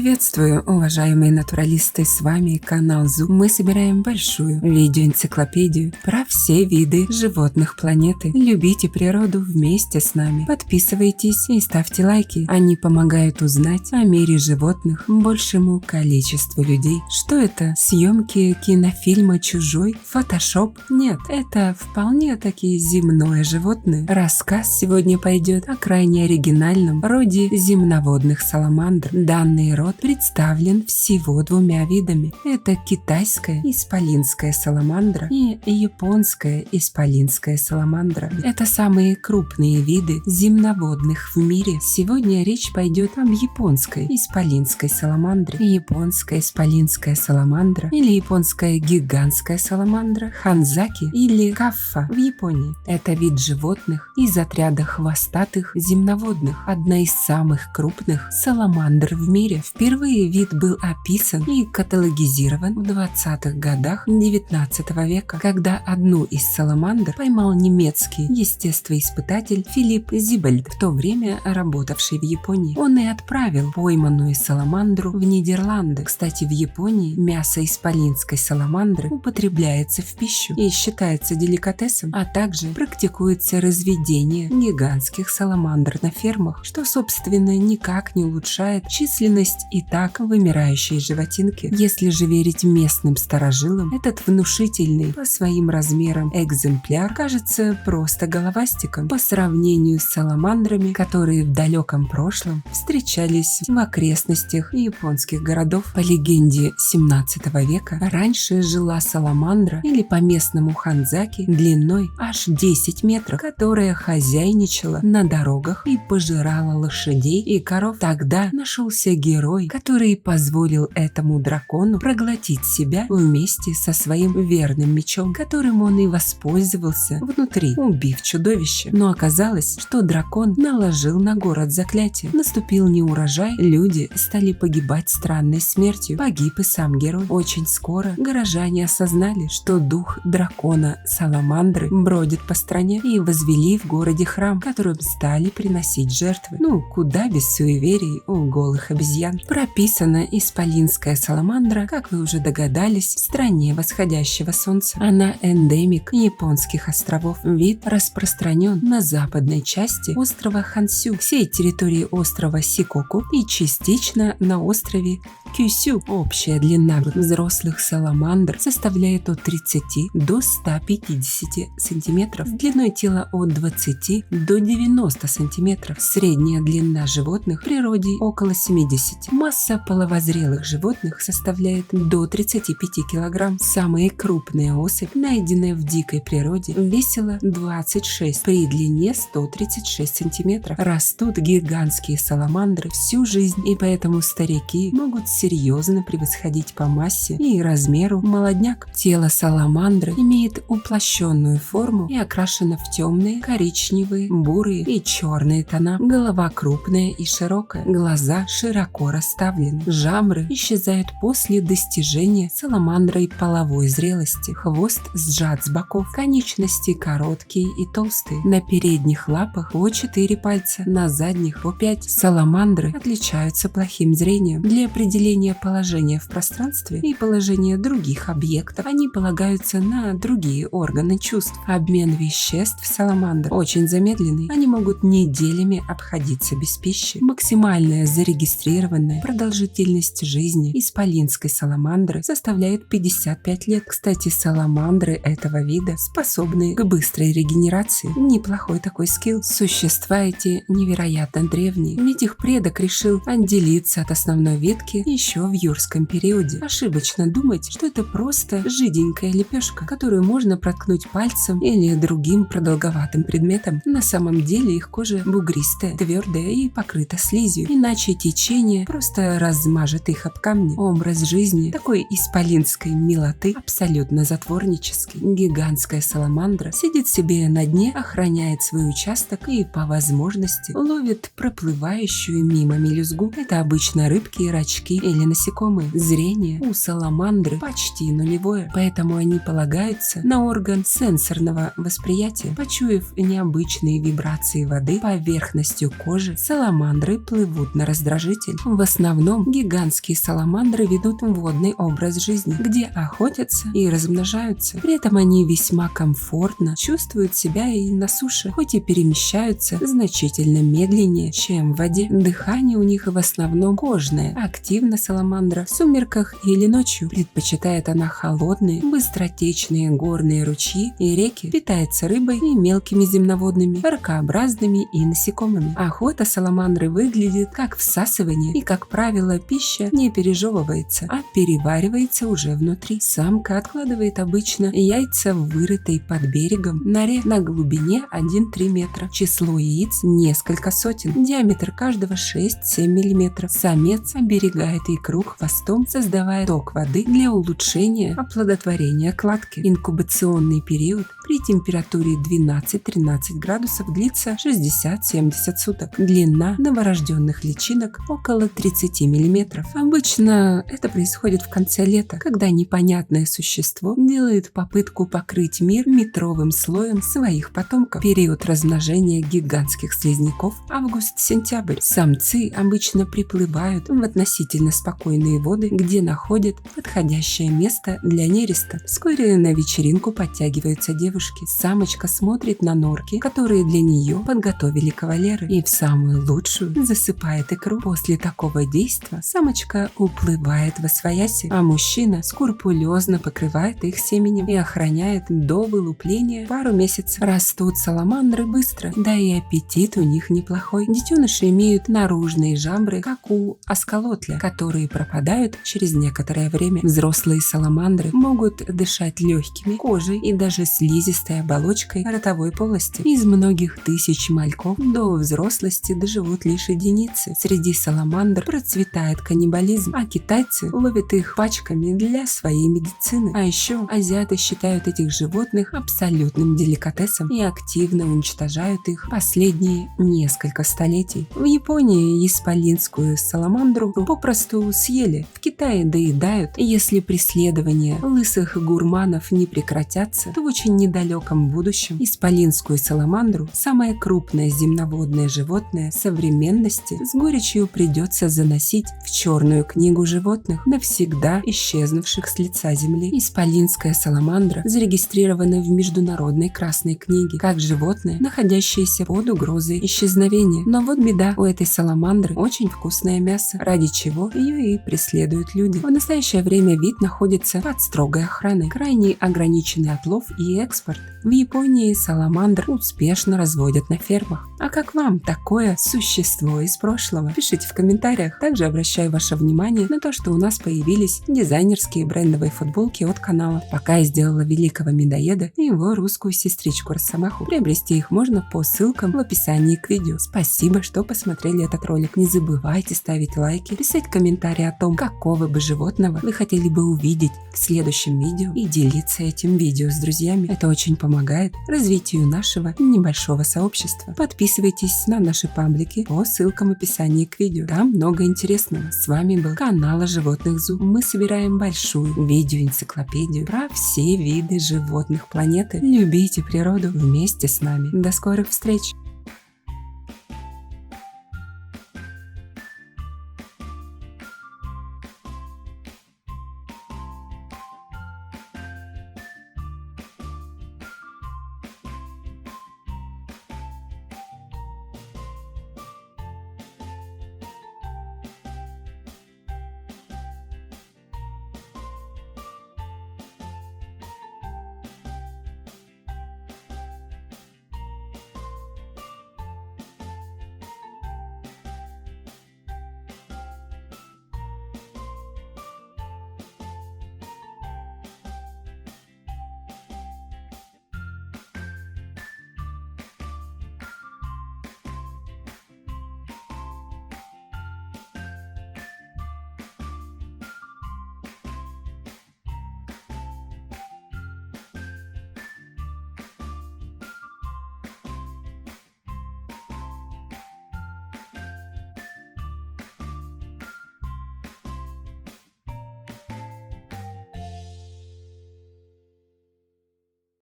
Приветствую, уважаемые натуралисты, с вами канал Зу. Мы собираем большую видеоэнциклопедию про все виды животных планеты. Любите природу вместе с нами. Подписывайтесь и ставьте лайки. Они помогают узнать о мире животных большему количеству людей. Что это? Съемки кинофильма «Чужой»? Фотошоп? Нет, это вполне-таки земное животное. Рассказ сегодня пойдет о крайне оригинальном роде земноводных саламандр. Данный род представлен всего двумя видами. Это китайская исполинская саламандра и японская исполинская саламандра. Это самые крупные виды земноводных в мире. Сегодня речь пойдет об японской исполинской саламандре. Японская исполинская саламандра или японская гигантская саламандра, ханзаки или каффа в Японии. Это вид животных из отряда хвостатых земноводных, одна из самых крупных саламандр в мире. Впервые вид был описан и каталогизирован в 20-х годах 19 века, когда одну из саламандр поймал немецкий естествоиспытатель Филипп Зибальд, в то время работавший в Японии. Он и отправил пойманную саламандру в Нидерланды. Кстати, в Японии мясо исполинской саламандры употребляется в пищу и считается деликатесом, а также практикуется разведение гигантских саламандр на фермах, что, собственно, никак не улучшает численность и так вымирающей животинки. Если же верить местным старожилам, этот внушительный по своим размерам экземпляр кажется просто головастиком по сравнению с саламандрами, которые в далеком прошлом встречались в окрестностях японских городов. По легенде 17 века раньше жила саламандра, или по-местному ханзаки, длиной аж 10 метров, которая хозяйничала на дорогах и пожирала лошадей и коров. Тогда нашелся герой, который позволил этому дракону проглотить себя вместе со своим верным мечом, которым он и воспользовался внутри, убив чудовище. Но оказалось, что дракон наложил на город заклятие. Наступил неурожай, люди стали погибать странной смертью. Погиб и сам герой. Очень скоро горожане осознали, что дух дракона саламандры бродит по стране, и возвели в городе храм, которым стали приносить жертвы. Куда без суеверий у голых обезьян. Прописана исполинская саламандра, как вы уже догадались, в стране восходящего солнца. Она эндемик японских островов. Вид распространен на западной части острова Хансю, всей территории острова Сикоку и частично на острове Кюсю. Общая длина взрослых саламандр составляет от 30 до 150 сантиметров, длиной тела от 20 до 90 сантиметров. Средняя длина животных в природе около 70. Масса половозрелых животных составляет до 35 килограмм. Самая крупная особь, найденная в дикой природе, весила 26 при длине 136 сантиметров. Растут гигантские саламандры всю жизнь, и поэтому старики могут серьезно превосходить по массе и размеру молодняк. Тело саламандры имеет уплощенную форму и окрашено в темные, коричневые, бурые и черные тона. Голова крупная и широкая, глаза широко расставлены. Жабры исчезают после достижения саламандрой половой зрелости. Хвост сжат с боков, конечности короткие и толстые. На передних лапах по 4 пальца, на задних по 5. Саламандры отличаются плохим зрением. Для определения положения в пространстве и положения других объектов они полагаются на другие органы чувств. Обмен веществ саламандр очень замедленный. Они могут неделями обходиться без пищи. Максимальная зарегистрированная продолжительность жизни исполинской саламандры составляет 55 лет. Кстати, саламандры этого вида способны к быстрой регенерации. Неплохой такой скилл. Существа эти невероятно древние, ведь их предок решил отделиться от основной ветки еще в юрском периоде. Ошибочно думать, что это просто жиденькая лепешка, которую можно проткнуть пальцем или другим продолговатым предметом. На самом деле их кожа бугристая, твердая и покрыта слизью, иначе течение просто размажет их об камни. Образ жизни такой исполинской милоты абсолютно затворнический. Гигантская саламандра сидит себе на дне, охраняет свой участок и по возможности ловит проплывающую мимо мелюзгу. Это обычно рыбки, рачки или насекомые. Зрение у саламандры почти нулевое, поэтому они полагаются на орган сенсорного восприятия. Почуяв необычные вибрации воды поверхностью кожи, саламандры плывут на раздражитель. В основном гигантские саламандры ведут водный образ жизни, где охотятся и размножаются. При этом они весьма комфортно чувствуют себя и на суше, хоть и перемещаются значительно медленнее, чем в воде. Дыхание у них в основном кожное. Активна саламандра в сумерках или ночью. Предпочитает она холодные, быстротечные горные ручьи и реки. Питается рыбой и мелкими земноводными, ракообразными и насекомыми. Охота саламандры выглядит как всасывание, и, как правило, пища не пережевывается, а переваривается уже внутри. Самка откладывает обычно яйца в вырытой под берегом норе на глубине 1-3 метра. Число яиц несколько сотен. Диаметр каждого 6-7 мм. Самец оберегает икру хвостом, создавая ток воды для улучшения оплодотворения кладки. Инкубационный период при температуре 12-13 градусов длится 60-70 суток. Длина новорожденных личинок около 30 мм. Обычно это происходит в конце лета, когда непонятное существо делает попытку покрыть мир метровым слоем своих потомков. Период размножения гигантских слизняков – август-сентябрь. Самцы обычно приплывают в относительно спокойные воды, где находят подходящее место для нереста. Вскоре на вечеринку подтягиваются девушки. Самочка смотрит на норки, которые для нее подготовили кавалеры, и в самую лучшую засыпает икру. После такого действия самочка уплывает восвояси, а мужчина скрупулезно покрывает их семенем и охраняет до вылупления пару месяцев. Растут саламандры быстро, да и аппетит у них неплохой. Детеныши имеют наружные жабры, как у осколотля, которые пропадают через некоторое время. Взрослые саламандры могут дышать легкими, кожей и даже слизистой оболочкой ротовой полости. Из многих тысяч мальков до взрослости доживут лишь единицы. Среди саламандр процветает каннибализм, а китайцы ловят их пачками для своей медицины. А еще азиаты считают этих животных абсолютным деликатесом и активно уничтожают их последние несколько столетий. В Японии исполинскую саламандру попросту съели. В Китае доедают. Если преследования лысых гурманов не прекратятся, то в очень недалеком будущем исполинскую саламандру, самое крупное земноводное животное современности, с горечью придется заносить в черную книгу животных, навсегда исчезнувших с лица земли. Исполинская саламандра зарегистрирована в Международной Красной книге как животное, находящееся под угрозой исчезновения. Но вот беда, у этой саламандры очень вкусное мясо, ради чего ее и преследуют люди. В настоящее время вид находится под строгой охраной. Крайне ограниченный отлов и экспорт. В Японии саламандр успешно разводят на фермах. А как вам такое существо из прошлого? Пишите в комментариях. Также обращаю ваше внимание на то, что у нас появились дизайнерские брендовые футболки от канала. Пока я сделала великого медоеда и его русскую сестричку Росомаху. Приобрести их можно по ссылкам в описании к видео. Спасибо, что посмотрели этот ролик. Не забывайте ставить лайки, писать комментарии о том, какого бы животного вы хотели бы увидеть в следующем видео, и делиться этим видео с друзьями. Это очень помогает развитию нашего небольшого сообщества. Подписывайтесь на наши паблики по ссылкам в описании к видео. Там много интересного. С вами был канал о животных Зу. Мы собираем большую видеоэнциклопедию про все виды животных планеты. Любите природу вместе с нами. До скорых встреч!